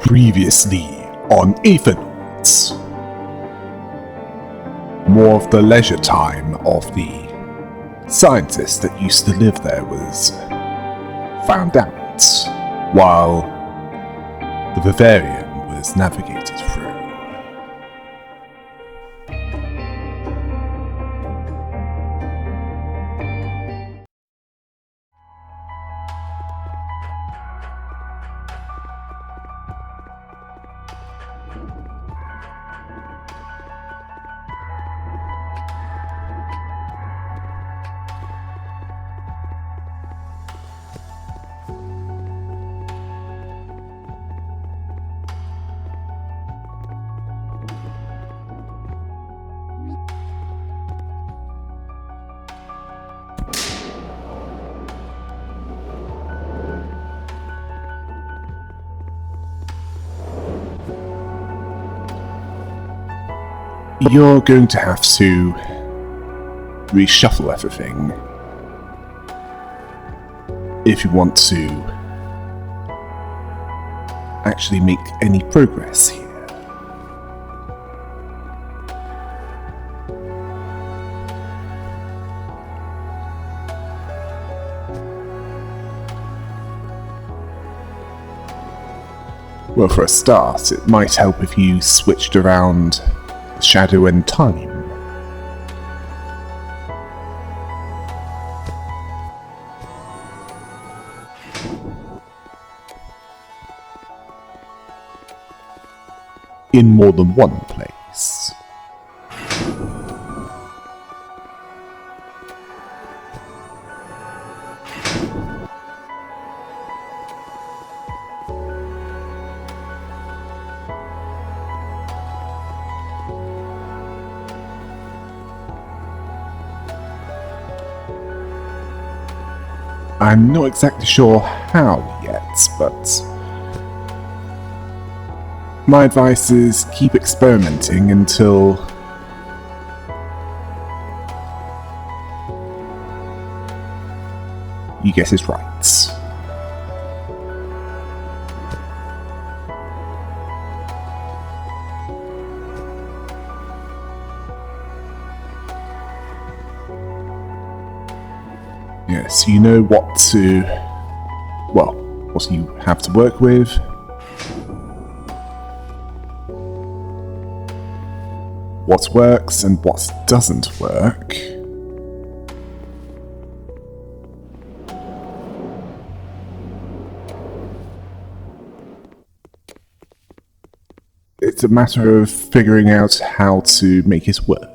Previously on Aethernaut. More of the leisure time of the scientist that used to live there was found out, while the Vivarium was navigated through. You're going to have to reshuffle everything if you want to actually make any progress here. Well, for a start, it might help if you switched around shadow and time. In more than one place. I'm not exactly sure how yet, but my advice is keep experimenting until you get it right. Yes, you know what you have to work with. What works and what doesn't work. It's a matter of figuring out how to make it work.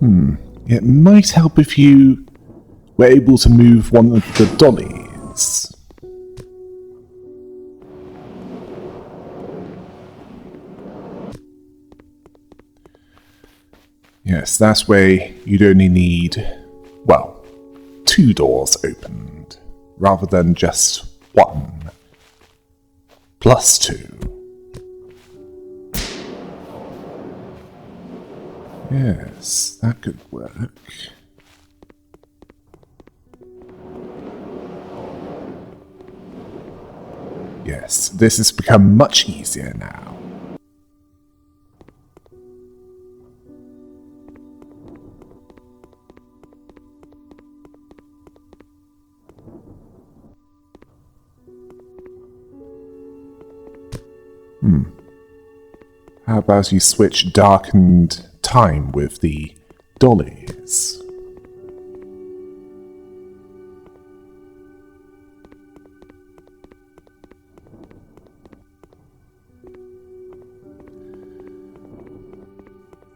It might help if you were able to move one of the dollies. Yes, that way you'd only need, well, 2 doors opened, rather than just 1, plus 2. Yes, that could work. Yes, this has become much easier now. How about you switch darkened time with the dollies?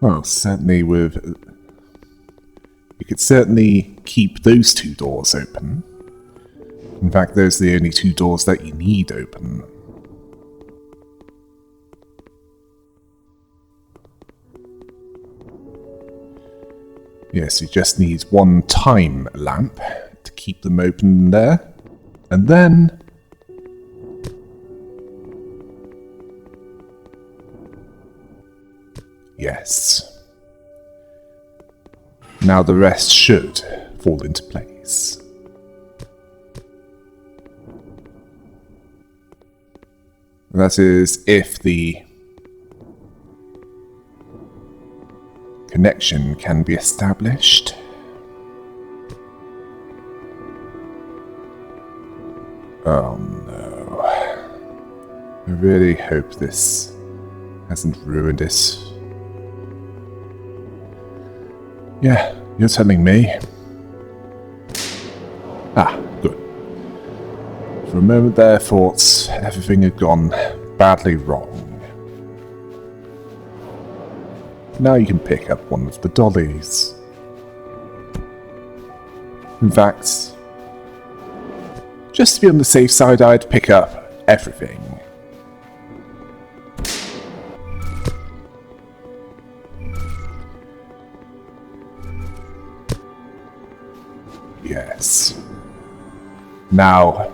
Well, certainly you could certainly keep those 2 doors open. In fact, those are the only 2 doors that you need open. Yes, you just need 1 time lamp to keep them open there. And then... yes. Now the rest should fall into place. That is, if the connection can be established. Oh no. I really hope this hasn't ruined it. Yeah, you're telling me. Ah, good. For a moment there, I thought everything had gone badly wrong. Now you can pick up one of the dollies. In fact, just to be on the safe side, I'd pick up everything. Yes. Now,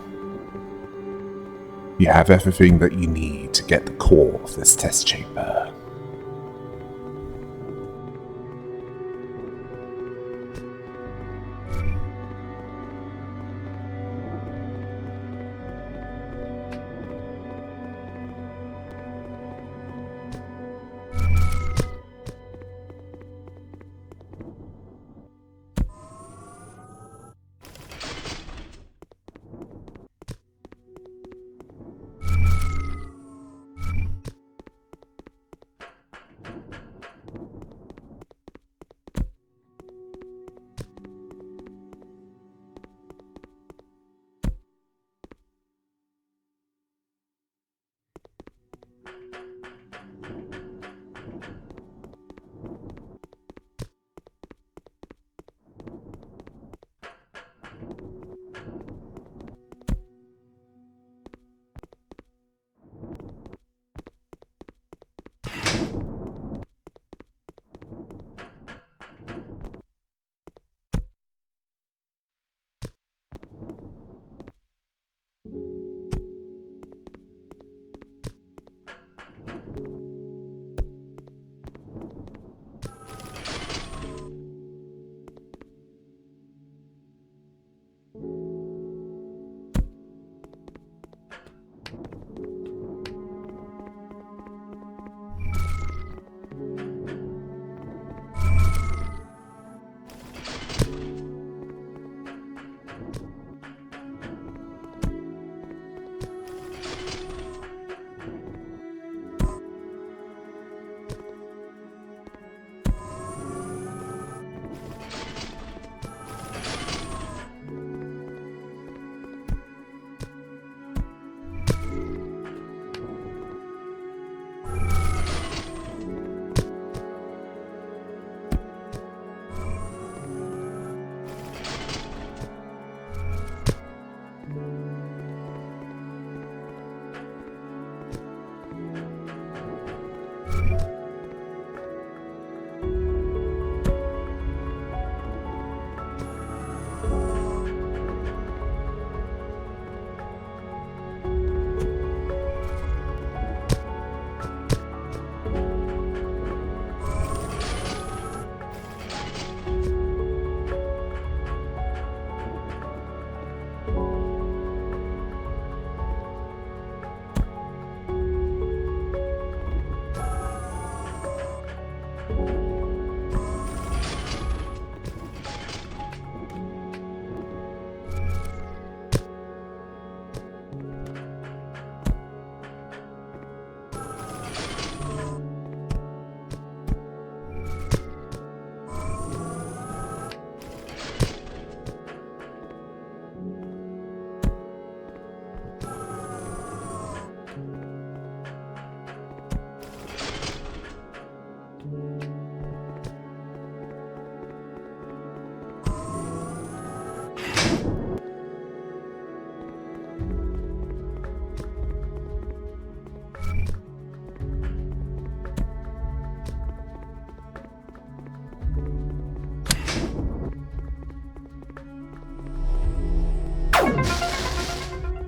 you have everything that you need to get the core of this test chamber.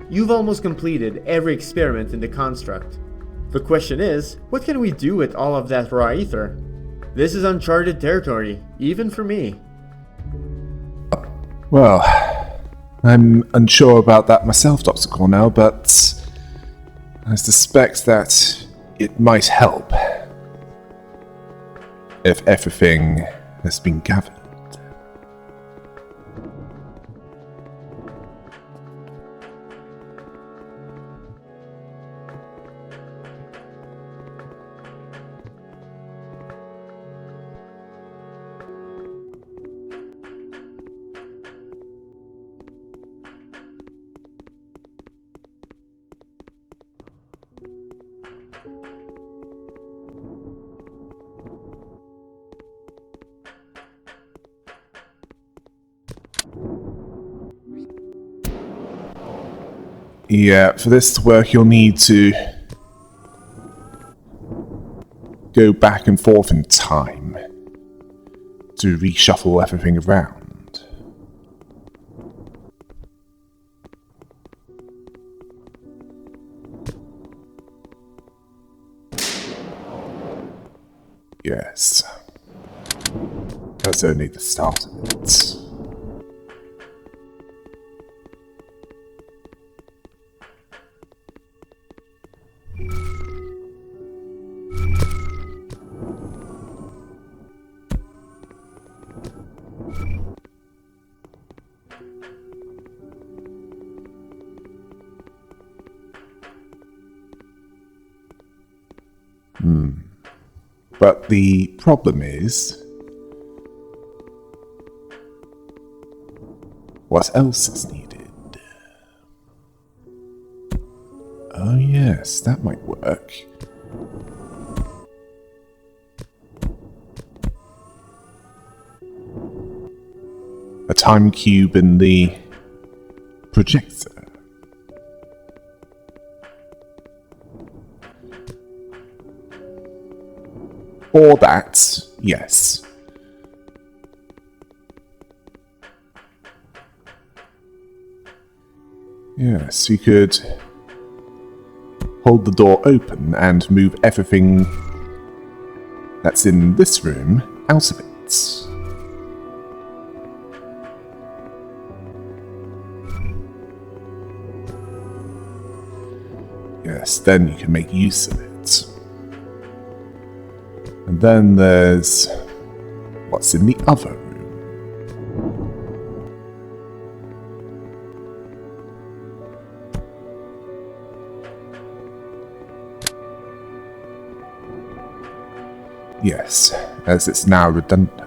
You've almost completed every experiment in the construct. The question is, what can we do with all of that raw ether? This is uncharted territory, even for me. Well, I'm unsure about that myself, Dr. Cornell, but I suspect that it might help if everything has been gathered. Yeah, for this to work, you'll need to go back and forth in time to reshuffle everything around. Yes. That's only the start of it. But the problem is, what else is needed? Oh yes, that might work. A time cube in the projector. Or that, yes. Yes, you could hold the door open and move everything that's in this room out of it. Yes, then you can make use of it. And then there's what's in the other room. Yes, as it's now redundant.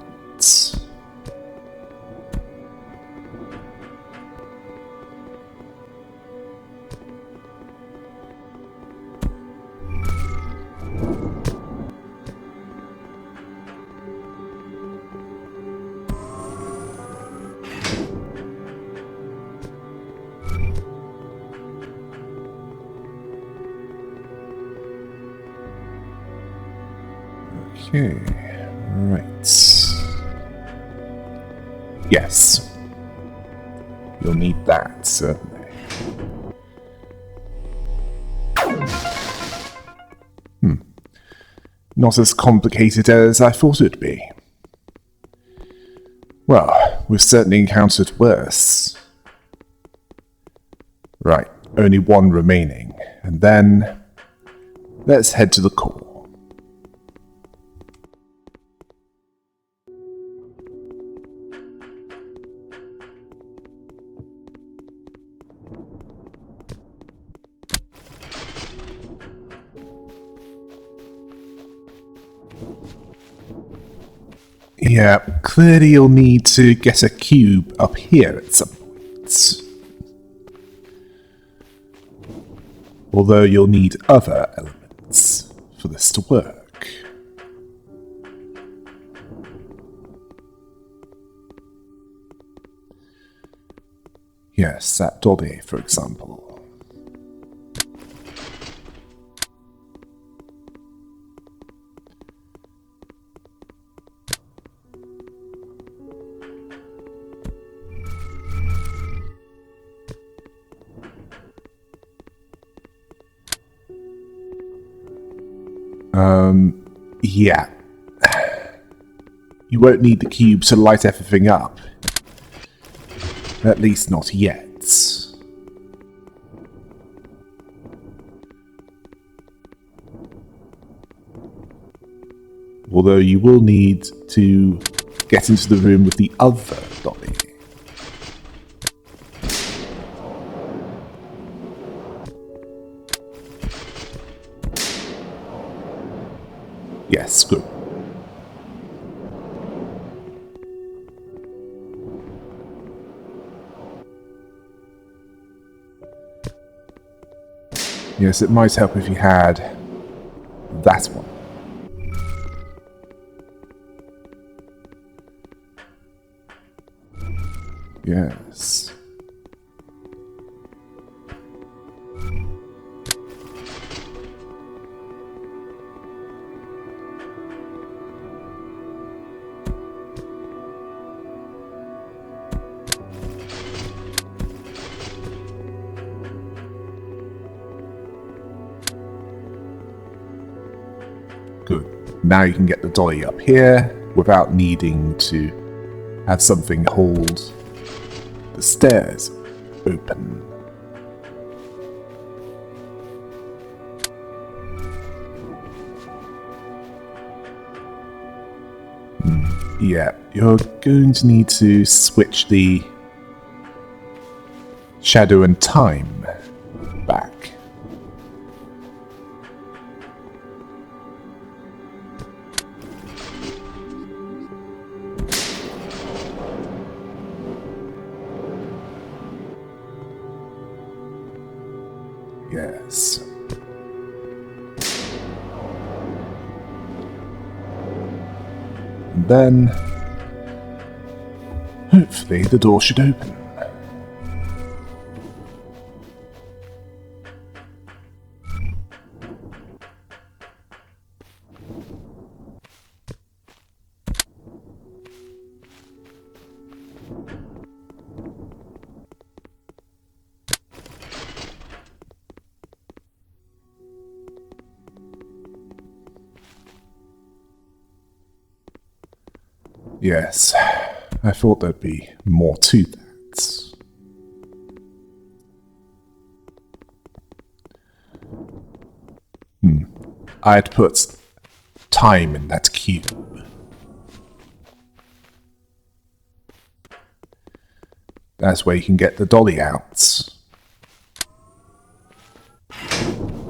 Okay, right. Yes. You'll need that, certainly. Not as complicated as I thought it'd be. Well, we've certainly encountered worse. Right, only one remaining, and then let's head to the core. Yeah, clearly you'll need to get a cube up here at some point. Although you'll need other elements for this to work. Yes, that Dobby, for example. Yeah. You won't need the cube to light everything up. At least not yet. Although you will need to get into the room with the other dolly. Yes, good. Yes, it might help if you had that one. Yes. Good. Now you can get the dolly up here without needing to have something hold the stairs open. Yeah, you're going to need to switch the shadow and time back. Yes. And then, hopefully, the door should open. Yes, I thought there'd be more to that. I'd put time in that cube. That's where you can get the dolly out.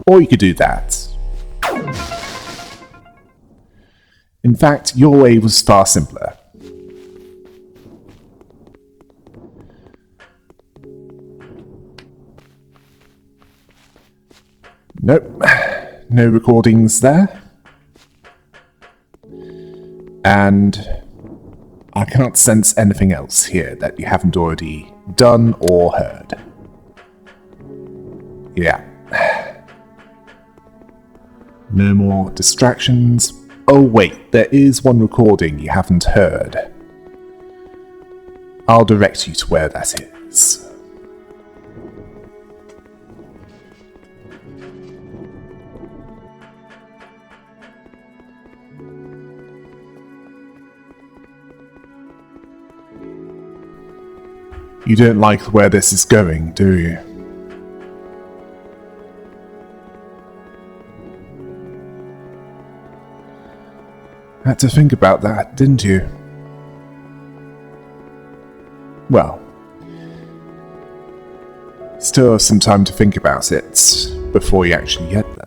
Or you could do that. In fact, your way was far simpler. Nope, no recordings there. And I can't sense anything else here that you haven't already done or heard. Yeah. No more distractions. Oh wait, there is one recording you haven't heard. I'll direct you to where that is. You don't like where this is going, do you? Had to think about that, didn't you? Well, still have some time to think about it before you actually get there.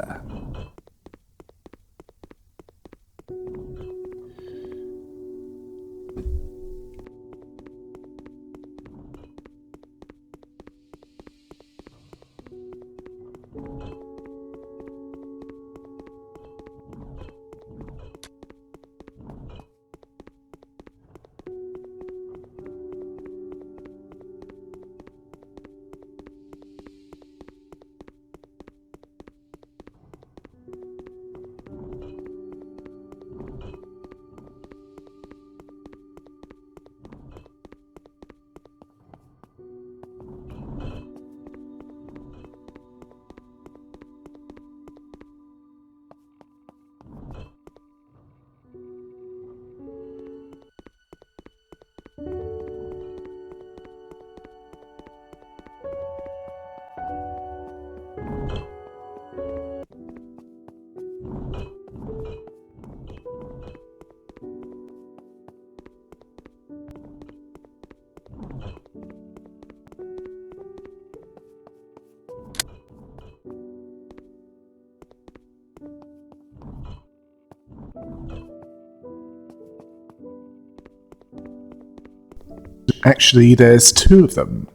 Actually, there's two of them.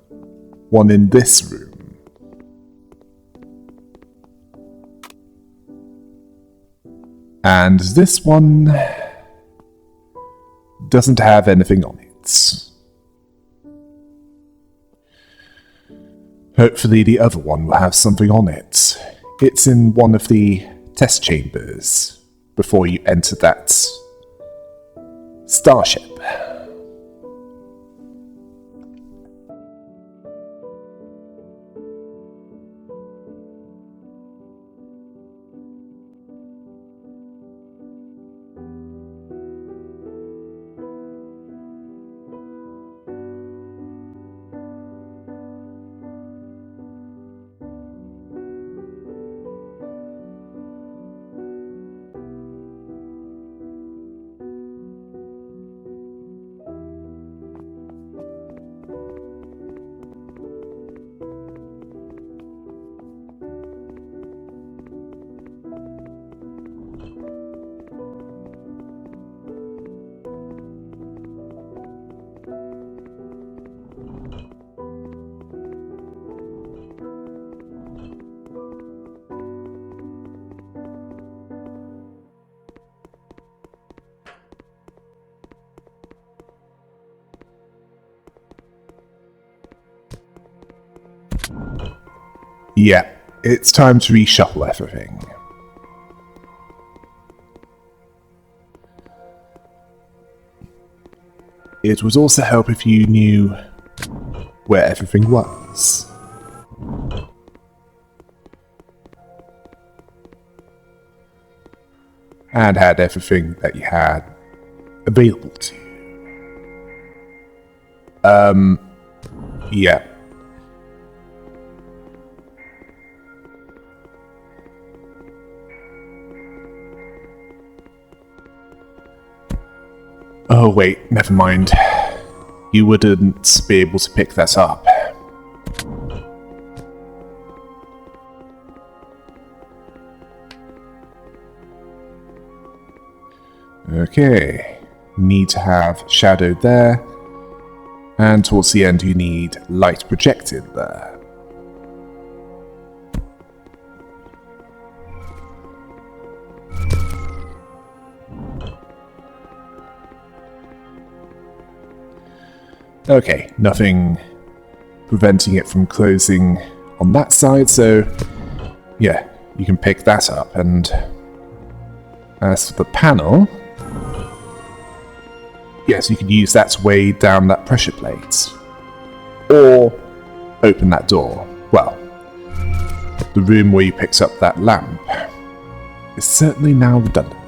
One in this room. And this one doesn't have anything on it. Hopefully the other one will have something on it. It's in one of the test chambers before you enter that starship. Yeah, it's time to reshuffle everything. It would also help if you knew where everything was. And had everything that you had available to you. Yeah. Oh wait, never mind. You wouldn't be able to pick that up. Okay, need to have shadow there, and towards the end you need light projected there. Okay, nothing preventing it from closing on that side, so yeah, you can pick that up. And as for the panel, yes, you can use that to weigh down that pressure plate. Or open that door. Well, the room where you picked up that lamp is certainly now redundant.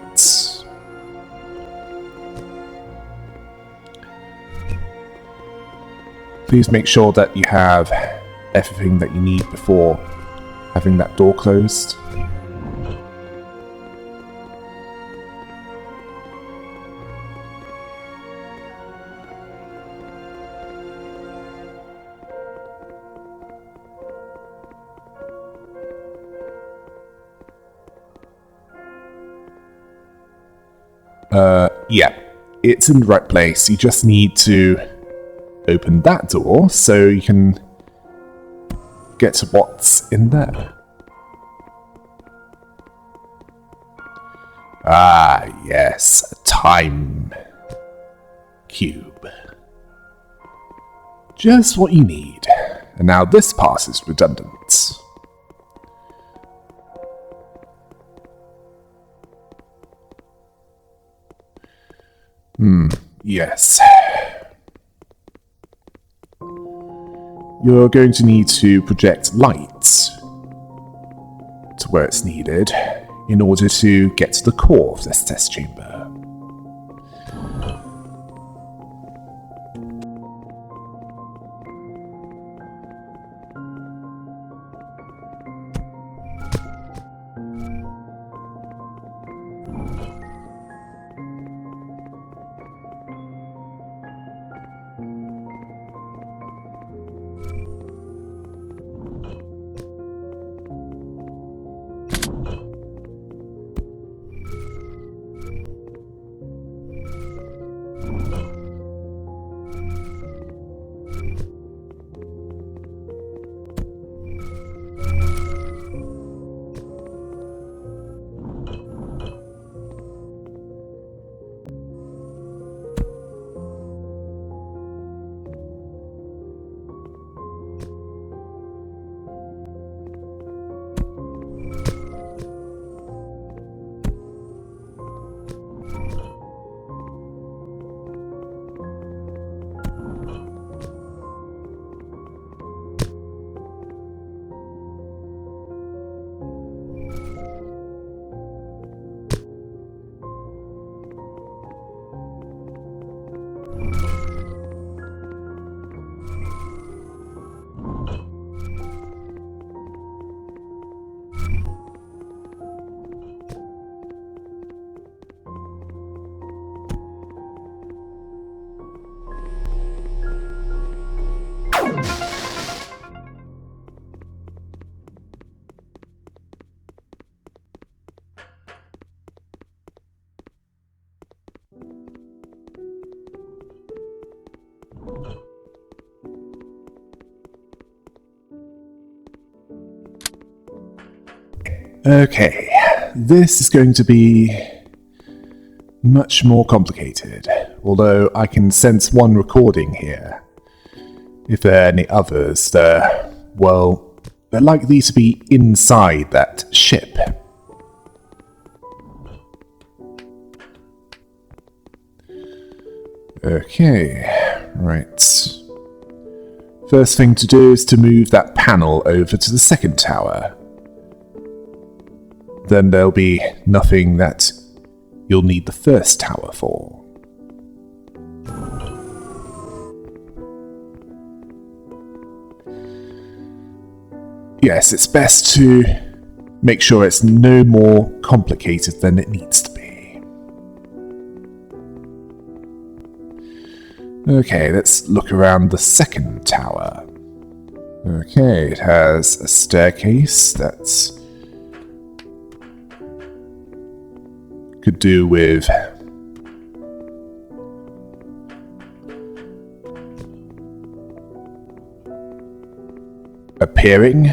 Please make sure that you have everything that you need before having that door closed. Yeah, it's in the right place. You just need to open that door so you can get to what's in there. Ah, yes, a time cube. Just what you need. And now this part is redundant. Yes. You're going to need to project light to where it's needed in order to get to the core of this test chamber. Okay, this is going to be much more complicated, although I can sense one recording here. If there are any others, they're likely to be inside that ship. Okay, right. First thing to do is to move that panel over to the second tower. Then there'll be nothing that you'll need the first tower for. Yes, it's best to make sure it's no more complicated than it needs to be. Okay, let's look around the second tower. Okay, it has a staircase that's could do with appearing,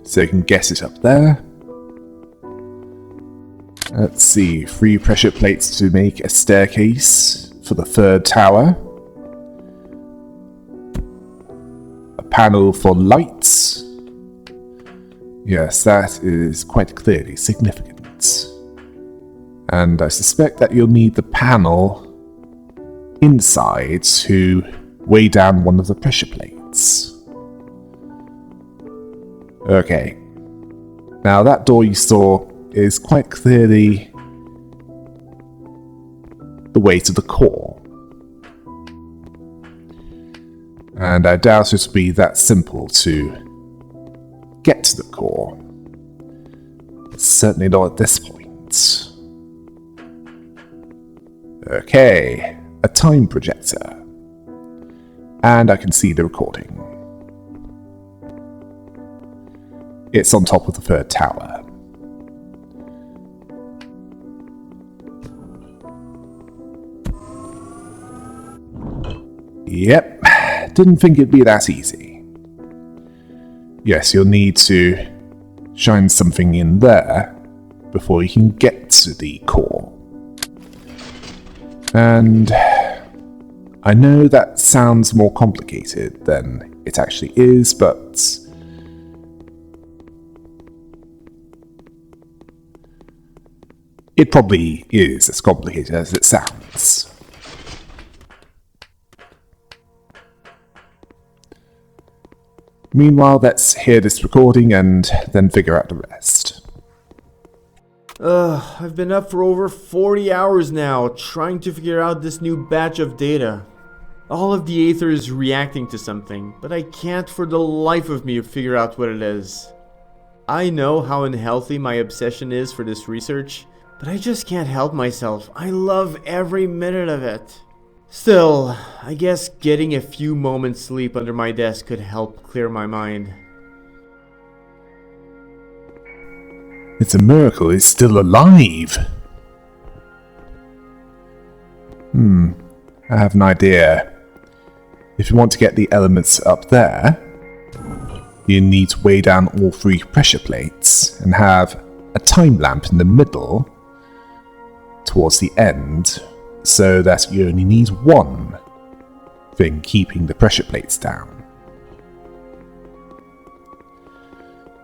so you can get it up there. Let's see, 3 pressure plates to make a staircase for the third tower. A panel for lights. Yes, that is quite clearly significant. And I suspect that you'll need the panel inside to weigh down one of the pressure plates. Okay. Now that door you saw is quite clearly the way to the core. And I doubt it'll be that simple to get to the core. Certainly not at this point. Okay, a time projector. And I can see the recording. It's on top of the third tower. Yep, didn't think it'd be that easy. Yes, you'll need to shine something in there before you can get to the core. And I know that sounds more complicated than it actually is, but it probably is as complicated as it sounds. Meanwhile, let's hear this recording and then figure out the rest. I've been up for over 40 hours now, trying to figure out this new batch of data. All of the Aether is reacting to something, but I can't for the life of me figure out what it is. I know how unhealthy my obsession is for this research, but I just can't help myself. I love every minute of it. Still, I guess getting a few moments sleep under my desk could help clear my mind. It's a miracle he's still alive. I have an idea. If you want to get the elements up there, you need to weigh down all 3 pressure plates and have a time lamp in the middle towards the end, so that you only need one thing keeping the pressure plates down.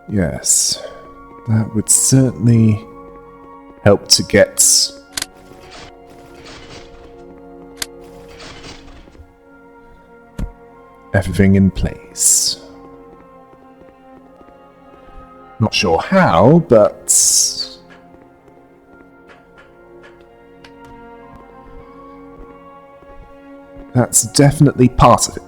Yes, that would certainly help to get everything in place. Not sure how, but that's definitely part of it.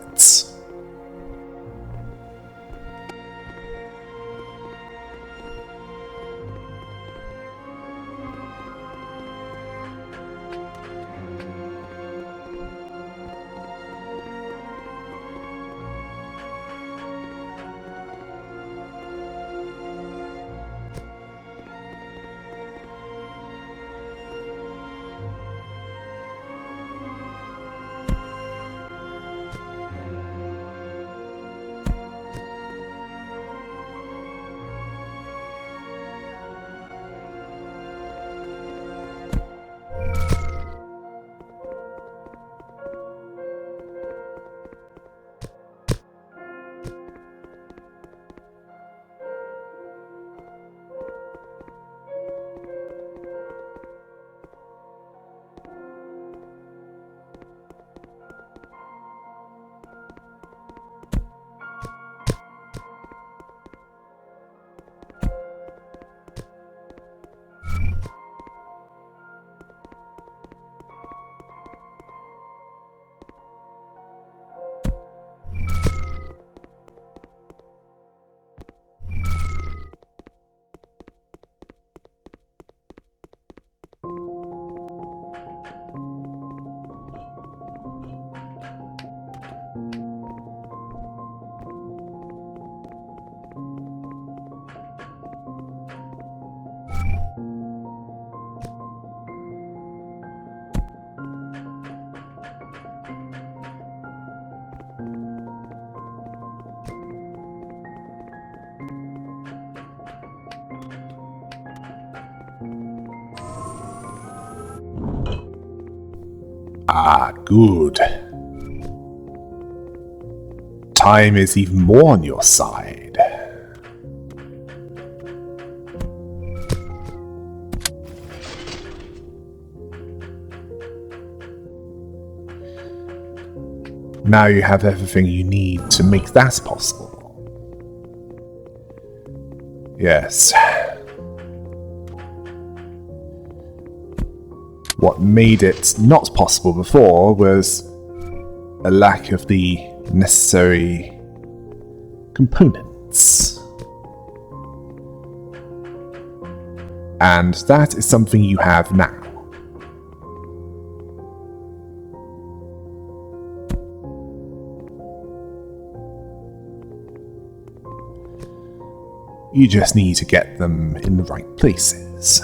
Ah, good. Time is even more on your side. Now you have everything you need to make that possible. Yes. What made it not possible before was a lack of the necessary components. And that is something you have now. You just need to get them in the right places.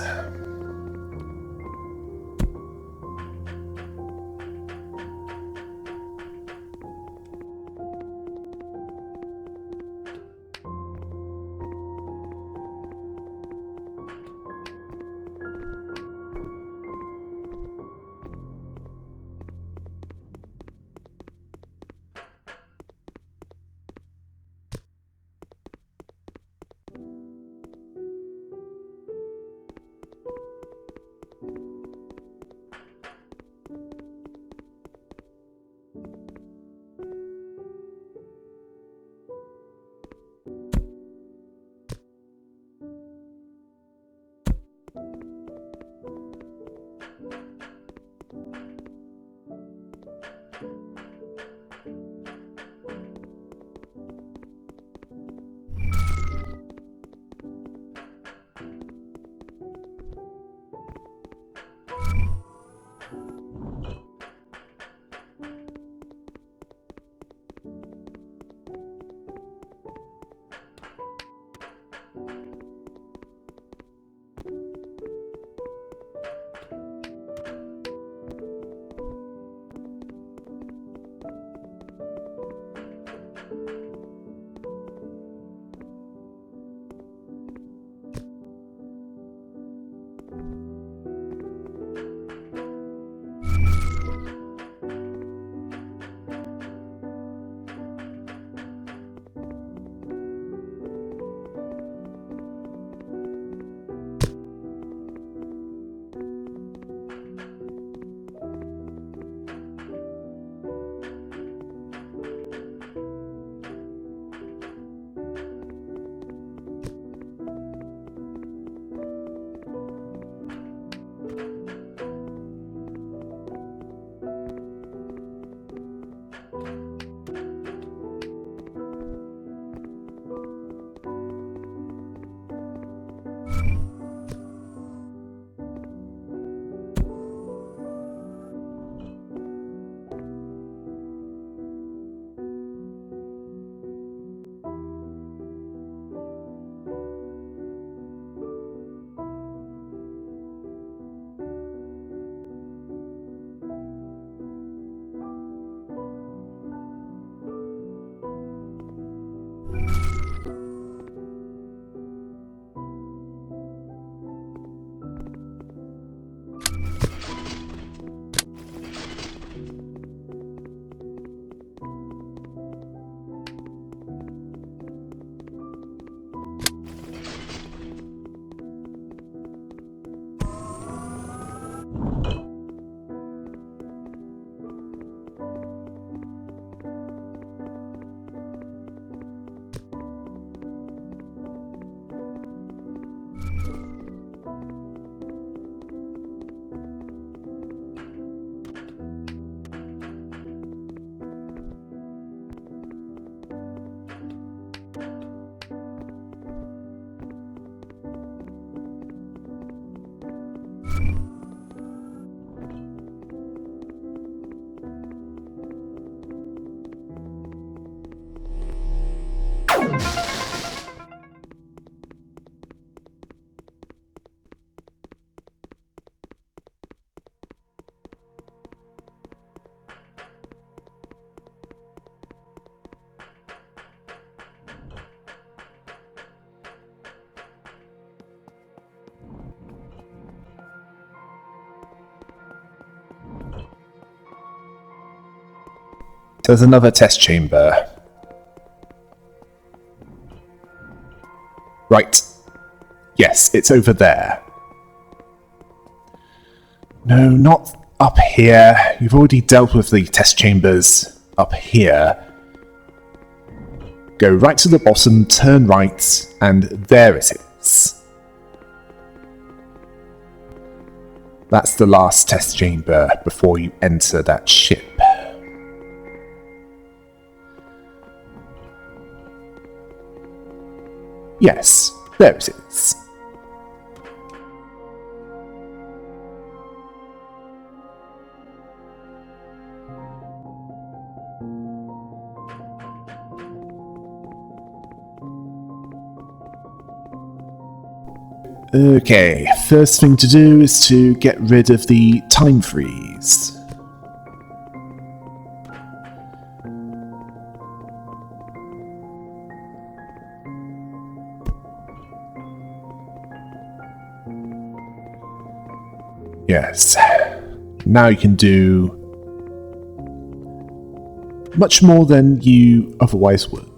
There's another test chamber. Right. Yes, it's over there. No, not up here. You've already dealt with the test chambers up here. Go right to the bottom, turn right, and there it is. That's the last test chamber before you enter that ship. Yes, there it is. Okay, first thing to do is to get rid of the time freeze. Yes, now you can do much more than you otherwise would.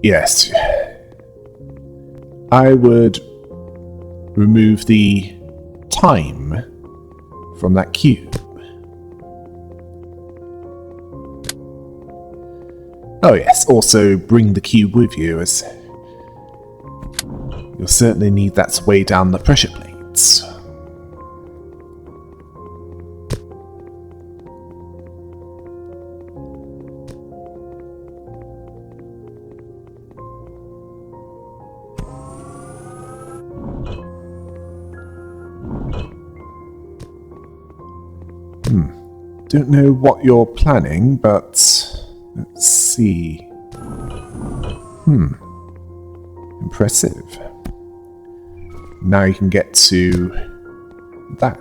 Yes, I would remove the time from that cube. Oh yes, also bring the cube with you, as you'll certainly need that to weigh down the pressure plates. Don't know what you're planning, but let's see. Impressive. Now you can get to that.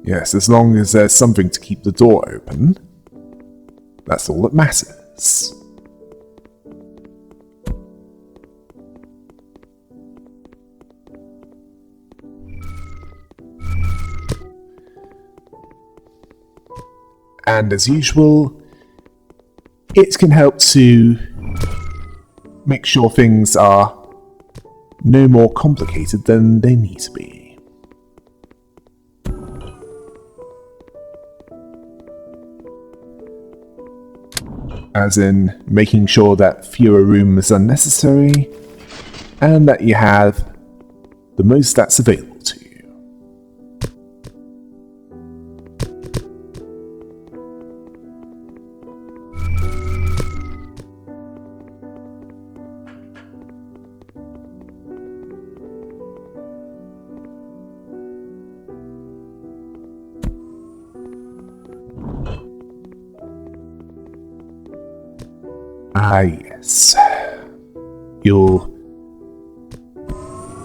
Yes, as long as there's something to keep the door open, that's all that matters. And as usual, it can help to make sure things are no more complicated than they need to be. As in making sure that fewer rooms are necessary, and that you have the most that's available to you. Ah, yes.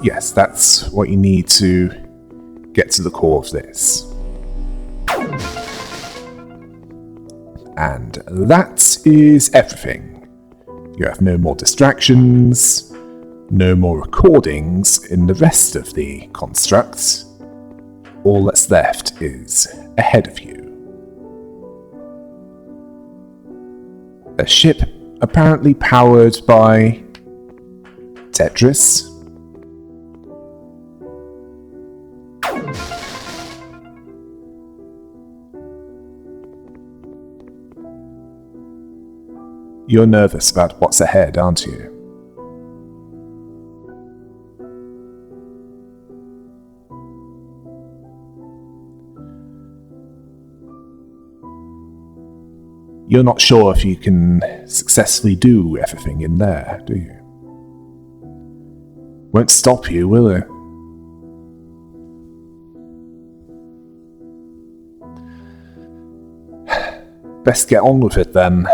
Yes, that's what you need to get to the core of this. And that is everything. You have no more distractions, no more recordings in the rest of the construct. All that's left is ahead of you. A ship apparently powered by Tetris. You're nervous about what's ahead, aren't you? You're not sure if you can successfully do everything in there, do you? Won't stop you, will it? Best get on with it then.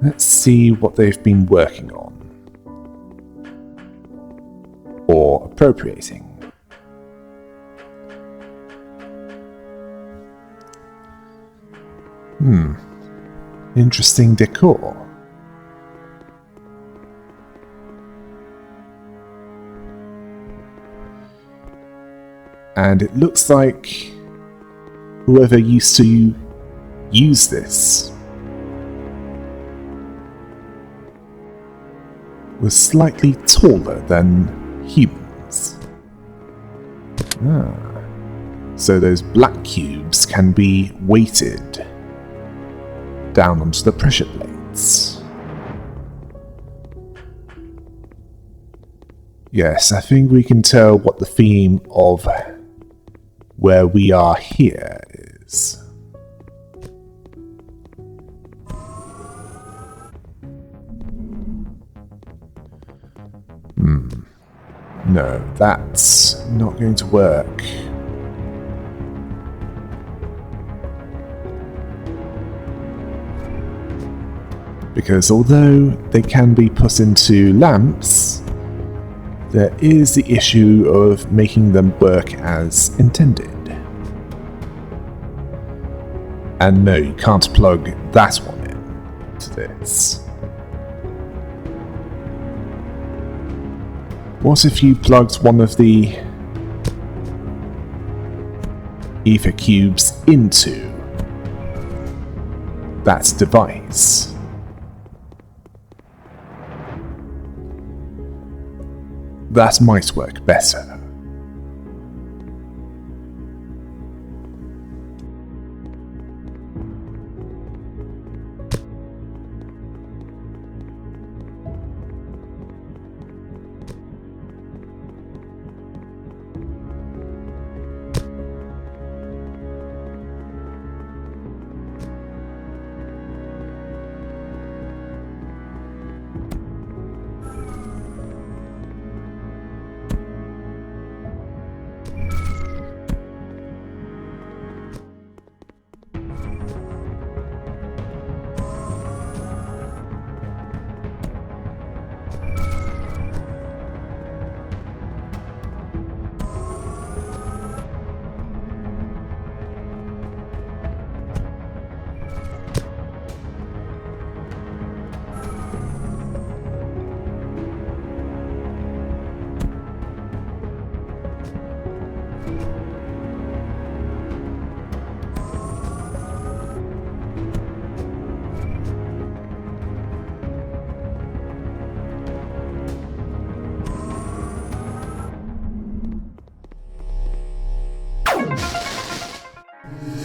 Let's see what they've been working on. Or appropriating. Interesting decor. And it looks like whoever used to use this was slightly taller than humans. So those black cubes can be weighted down onto the pressure plates. Yes, I think we can tell what the theme of where we are here is. No, that's not going to work. Because although they can be put into lamps, there is the issue of making them work as intended. And no, you can't plug that one in to this. What if you plugged one of the ether cubes into that device? That might work better.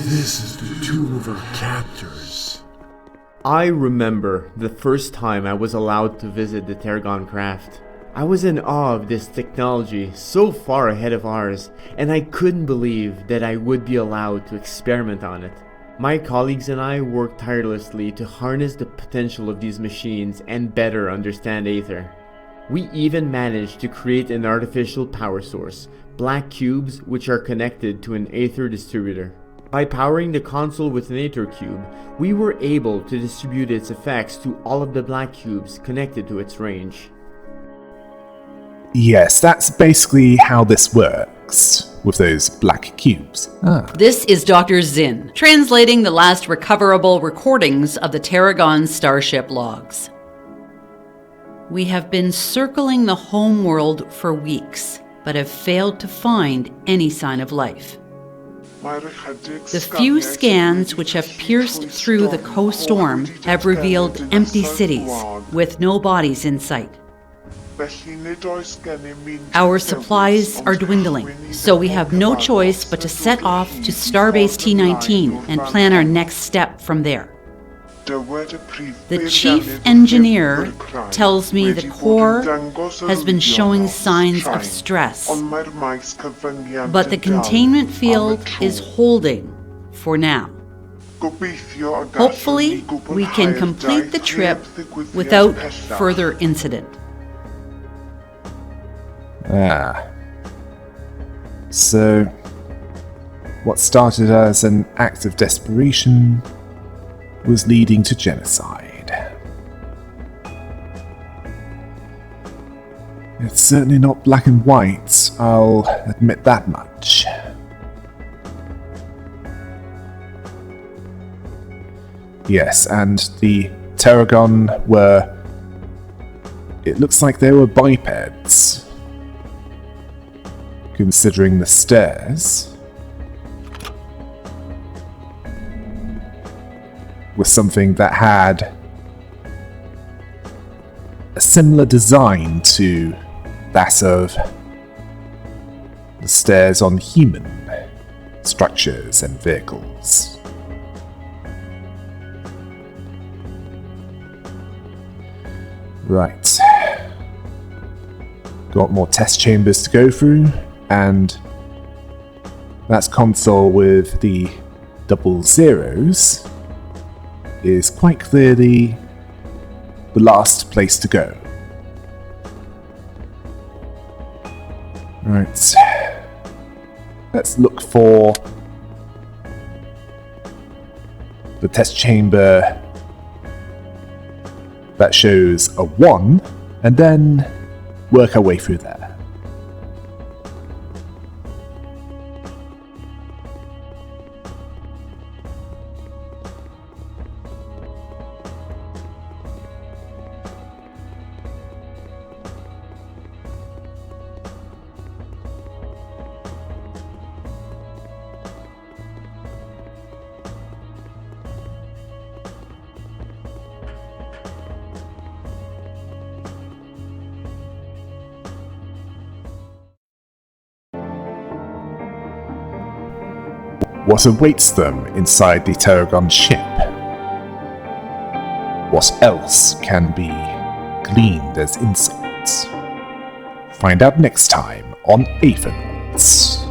This is the tomb of our captors. I remember the first time I was allowed to visit the Tergon craft. I was in awe of this technology so far ahead of ours, and I couldn't believe that I would be allowed to experiment on it. My colleagues and I worked tirelessly to harness the potential of these machines and better understand Aether. We even managed to create an artificial power source, black cubes which are connected to an Aether distributor. By powering the console with an Aether cube, we were able to distribute its effects to all of the black cubes connected to its range. Yes, that's basically how this works, with those black cubes. This is Dr. Zinn, translating the last recoverable recordings of the Terragon starship logs. We have been circling the home world for weeks, but have failed to find any sign of life. The few scans which have pierced through the co-storm have revealed empty cities with no bodies in sight. Our supplies are dwindling, so we have no choice but to set off to Starbase T-19 and plan our next step from there. The chief engineer tells me the core has been showing signs of stress, but the containment field is holding for now. Hopefully, we can complete the trip without further incident. So, what started as an act of desperation was leading to genocide. It's certainly not black and white, I'll admit that much. Yes, and the Terragon were... It looks like they were bipeds. Considering the stairs was something that had a similar design to that of the stairs on human structures and vehicles. Right. Got more test chambers to go through, and that console with the double zeros is quite clearly the last place to go. Right. Let's look for the test chamber that shows a 1, and then work our way through there. What awaits them inside the Terragon ship? What else can be gleaned as insights? Find out next time on Aethernaut.